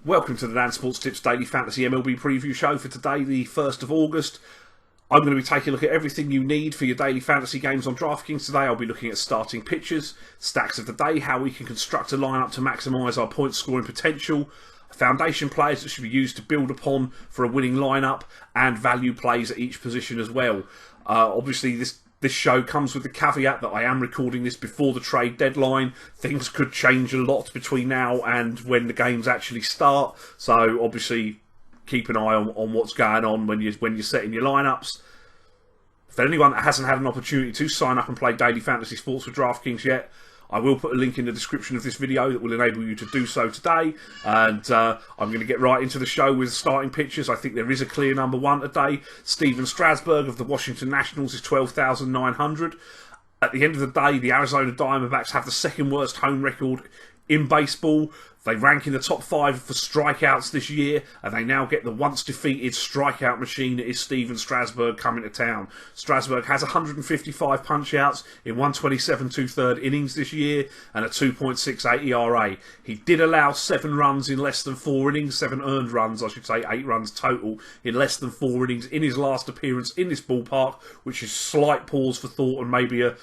Welcome to the Dan Sports Tips Daily Fantasy MLB Preview Show for today, the 1st of August. I'm going to be taking a look at everything you need for your daily fantasy games on DraftKings today. I'll be looking at starting pitchers, stacks of the day, how we can construct a lineup to maximise our point scoring potential, foundation players that should be used to build upon for a winning lineup, and value plays at each position as well. Obviously, this show comes with the caveat that I am recording this before the trade deadline. Things could change a lot between now and when the games actually start. So obviously keep an eye on what's going on when you're setting your lineups. For anyone that hasn't had an opportunity to sign up and play daily fantasy sports with DraftKings yet, I will put a link in the description of this video that will enable you to do so today. And I'm going to get right into the show with starting pitchers. I think there is a clear number one today. Steven Strasburg of the Washington Nationals is 12,900. At the end of the day, the Arizona Diamondbacks have the second worst home record in baseball. They rank in the top 5 for strikeouts this year, and they now get the once defeated strikeout machine that is Steven Strasburg coming to town. Strasburg has 155 punch-outs in 127 2/3 innings this year and a 2.68 ERA. He did allow 7 runs in less than 4 innings, 7 earned runs, I should say, 8 runs total in less than 4 innings in his last appearance in this ballpark, which is slight pause for thought and maybe a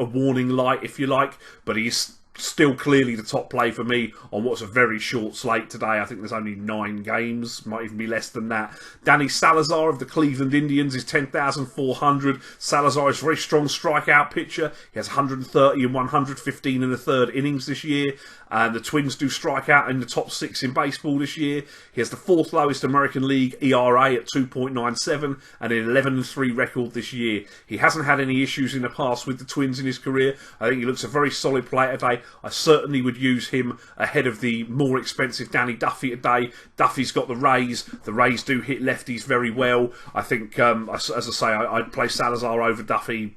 warning light, if you like, but he's still clearly the top play for me on what's a very short slate today. I think there's only 9 games, might even be less than that. Danny Salazar of the Cleveland Indians is 10,400. Salazar is a very strong strikeout pitcher. He has 130 and 115 in the 3rd innings this year. And the Twins do strike out in the top 6 in baseball this year. He has the 4th lowest American League ERA at 2.97 and an 11-3 record this year. He hasn't had any issues in the past with the Twins in his career. I think he looks a very solid player today. I certainly would use him ahead of the more expensive Danny Duffy today. Duffy's got the Rays. The Rays do hit lefties very well. I think, as I say, I'd play Salazar over Duffy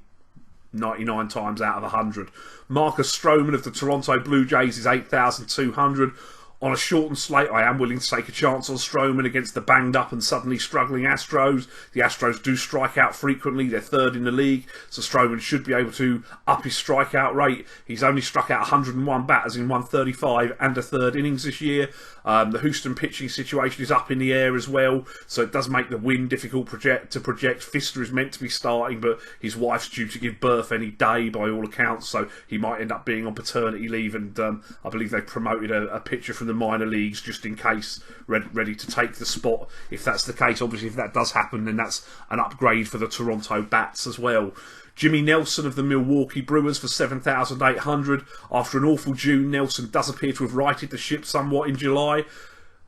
99 times out of 100. Marcus Stroman of the Toronto Blue Jays is 8,200. On a shortened slate, I am willing to take a chance on Stroman against the banged up and suddenly struggling Astros. The Astros do strike out frequently. They're 3rd in the league, so Stroman should be able to up his strikeout rate. He's only struck out 101 batters in 135 and a 3rd innings this year. The Houston pitching situation is up in the air as well, so it does make the win difficult to project. Fister is meant to be starting, but his wife's due to give birth any day by all accounts, so he might end up being on paternity leave, and I believe they've promoted a pitcher from the minor leagues just in case, ready to take the spot if that's the case. Obviously, if that does happen, then that's an upgrade for the Toronto Bats as well. Jimmy Nelson of the Milwaukee Brewers for 7,800. After an awful June, Nelson does appear to have righted the ship somewhat in July.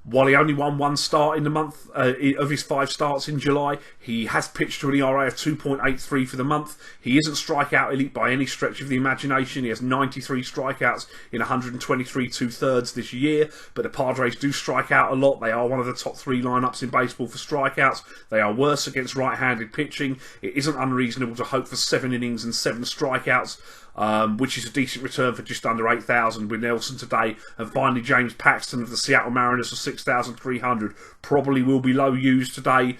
While he only won 1 start in the month of his 5 starts in July, he has pitched to an ERA of 2.83 for the month. He isn't strikeout elite by any stretch of the imagination. He has 93 strikeouts in 123 2/3 this year, but the Padres do strike out a lot. They are one of the top 3 lineups in baseball for strikeouts. They are worse against right-handed pitching. It isn't unreasonable to hope for 7 innings and 7 strikeouts. Which is a decent return for just under 8,000 with Nelson today. And finally, James Paxton of the Seattle Mariners for 6,300. Probably will be low used today.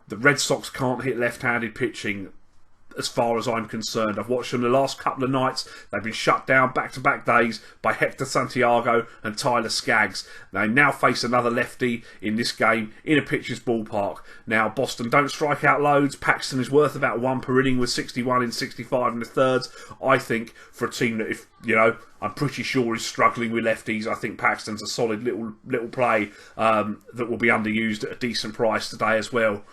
The Red Sox can't hit left-handed pitching as far as I'm concerned. I've watched them the last couple of nights. They've been shut down back-to-back days by Hector Santiago and Tyler Skaggs. They now face another lefty in this game in a pitcher's ballpark. Now, Boston don't strike out loads. Paxton is worth about 1 per inning with 61 in 65 in the 3rds. I think for a team that, if I'm pretty sure is struggling with lefties, I think Paxton's a solid little play that will be underused at a decent price today as well.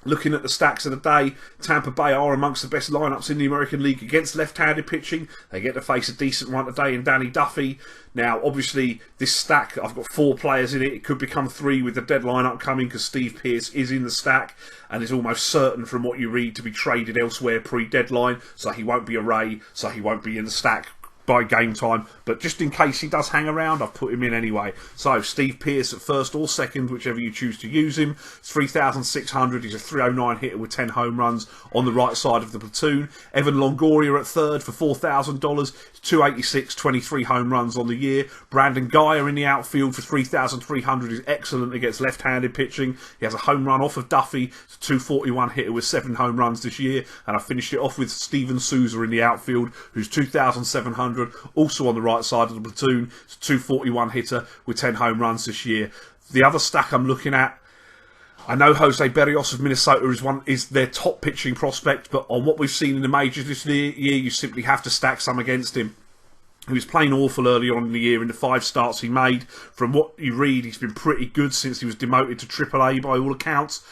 Looking at the stacks of the day, Tampa Bay are amongst the best lineups in the American League against left-handed pitching. They get to face a decent one today in Danny Duffy. Now, obviously, this stack, I've got 4 players in it. It could become 3 with the deadline upcoming because Steve Pearce is in the stack and is almost certain from what you read to be traded elsewhere pre-deadline. So he won't be a Ray, so he won't be in the stack by game time, but just in case he does hang around, I've put him in anyway. So Steve Pearce at 1st or 2nd, whichever you choose to use him. 3,600. He's a 309 hitter with 10 home runs on the right side of the platoon. Evan Longoria at 3rd for $4,000. 286, 23 home runs on the year. Brandon Guyer in the outfield for 3,300 is excellent against left-handed pitching. He has a home run off of Duffy, 241 hitter with 7 home runs this year. And I finished it off with Steven Souza in the outfield, who's 2,700 2,600. Also on the right side of the platoon, it's a 241 hitter with 10 home runs this year. The other stack I'm looking at, I know Jose Berrios of Minnesota is their top pitching prospect, but on what we've seen in the majors this year, you simply have to stack some against him. He was playing awful early on in the year in the 5 starts he made. From what you read, he's been pretty good since he was demoted to AAA by all accounts.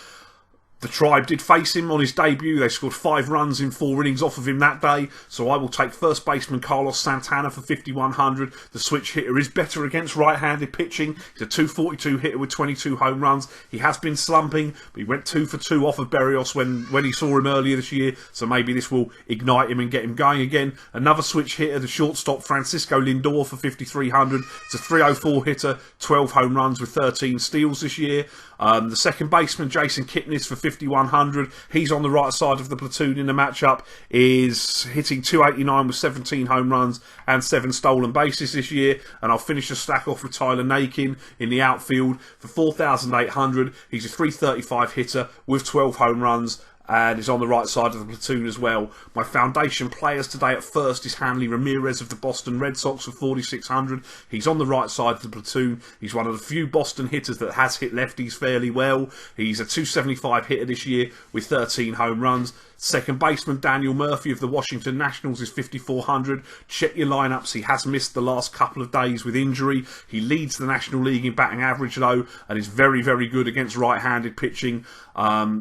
The Tribe did face him on his debut. They scored 5 runs in 4 innings off of him that day. So I will take first baseman Carlos Santana for 5,100. The switch hitter is better against right-handed pitching. He's a 242 hitter with 22 home runs. He has been slumping, but he went 2 for 2 off of Berrios when he saw him earlier this year. So maybe this will ignite him and get him going again. Another switch hitter, the shortstop Francisco Lindor for 5,300. It's a 304 hitter, 12 home runs with 13 steals this year. The second baseman, Jason Kipnis, for 5,100. He's on the right side of the platoon in the matchup, is hitting 289 with 17 home runs and 7 stolen bases this year. And I'll finish the stack off with Tyler Naquin in the outfield for 4,800. He's a 335 hitter with 12 home runs and is on the right side of the platoon as well. My foundation players today at first is Hanley Ramirez of the Boston Red Sox for 4,600. He's on the right side of the platoon. He's one of the few Boston hitters that has hit lefties fairly well. He's a 275 hitter this year with 13 home runs. Second baseman Daniel Murphy of the Washington Nationals is 5,400. Check your lineups. He has missed the last couple of days with injury. He leads the National League in batting average though, and is very, very good against right-handed pitching,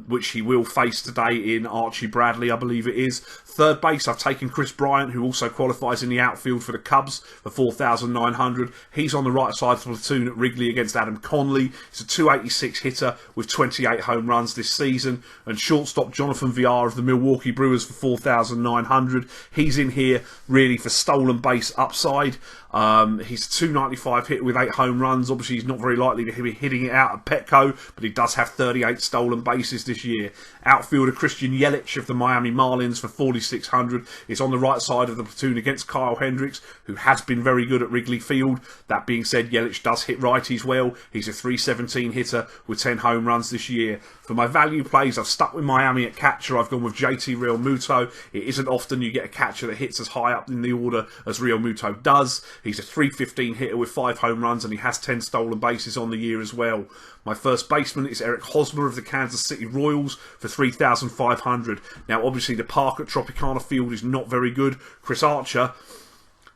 which he will face today in Archie Bradley, I believe it is. Third base, I've taken Chris Bryant, who also qualifies in the outfield for the Cubs for 4,900. He's on the right side of the platoon at Wrigley against Adam Conley. He's a 286 hitter with 28 home runs this season. And shortstop Jonathan Villar of the Milwaukee Brewers for 4,900. He's in here really for stolen base upside. He's a 295 hitter with 8 home runs. Obviously, he's not very likely to be hitting it out at Petco, but he does have 38 stolen bases this year. Outfielder Christian Yelich of the Miami Marlins for 4,600 is on the right side of the platoon against Kyle Hendricks, who has been very good at Wrigley Field. That being said, Yelich does hit righties well. He's a 317 hitter with 10 home runs this year. For my value plays, I've stuck with Miami at catcher. I've gone with JT Realmuto. It isn't often you get a catcher that hits as high up in the order as Realmuto does. He's a 315 hitter with 5 home runs, and he has 10 stolen bases on the year as well. My first baseman is Eric Hosmer of the Kansas City Royals for 3,500. Now, obviously, the park at Tropicana Field is not very good. Chris Archer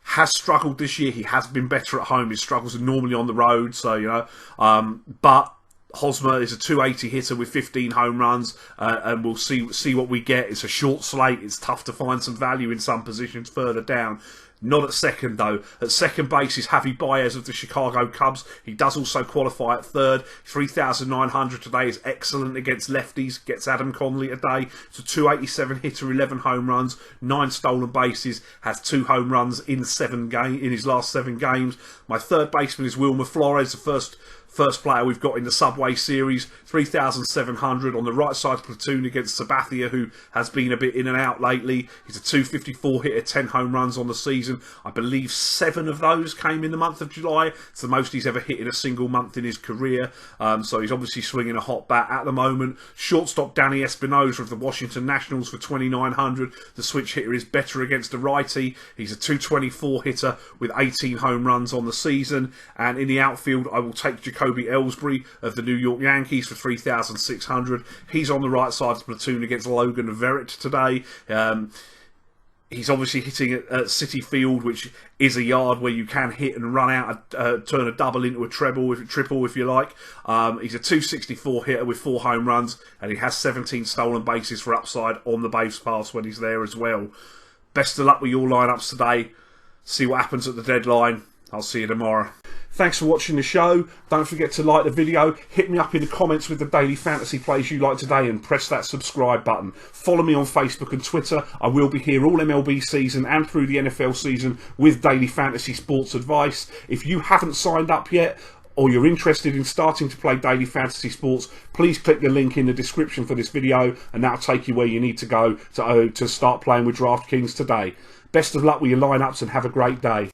has struggled this year. He has been better at home. His struggles are normally on the road, so, you know. But Hosmer is a 280 hitter with 15 home runs, and we'll see what we get. It's a short slate. It's tough to find some value in some positions further down. Not at second, though. At second base is Javi Baez of the Chicago Cubs. He does also qualify at third. 3,900 today is excellent against lefties. Gets Adam Conley today. It's a 287 hitter, 11 home runs, 9 stolen bases. Has 2 home runs in his last 7 games. My third baseman is Wilmer Flores, the first player we've got in the Subway Series, 3,700 on the right side of the platoon against Sabathia, who has been a bit in and out lately. He's a 254 hitter, 10 home runs on the season. I believe 7 of those came in the month of July. It's the most he's ever hit in a single month in his career. So he's obviously swinging a hot bat at the moment. Shortstop Danny Espinosa of the Washington Nationals for 2,900. The switch hitter is better against the righty. He's a 224 hitter with 18 home runs on the season. And in the outfield, I will take Jacoby Ellsbury of the New York Yankees for 3,600. He's on the right side of the platoon against Logan Verrett today. He's obviously hitting at Citi Field, which is a yard where you can hit and run out, turn a double into a triple if you like. He's a 264 hitter with 4 home runs, and he has 17 stolen bases for upside on the base pass when he's there as well. Best of luck with your lineups today. See what happens at the deadline. I'll see you tomorrow. Thanks for watching the show. Don't forget to like the video. Hit me up in the comments with the daily fantasy plays you like today and press that subscribe button. Follow me on Facebook and Twitter. I will be here all MLB season and through the NFL season with daily fantasy sports advice. If you haven't signed up yet, or you're interested in starting to play daily fantasy sports, please click the link in the description for this video, and that'll take you where you need to go to start playing with DraftKings today. Best of luck with your lineups and have a great day.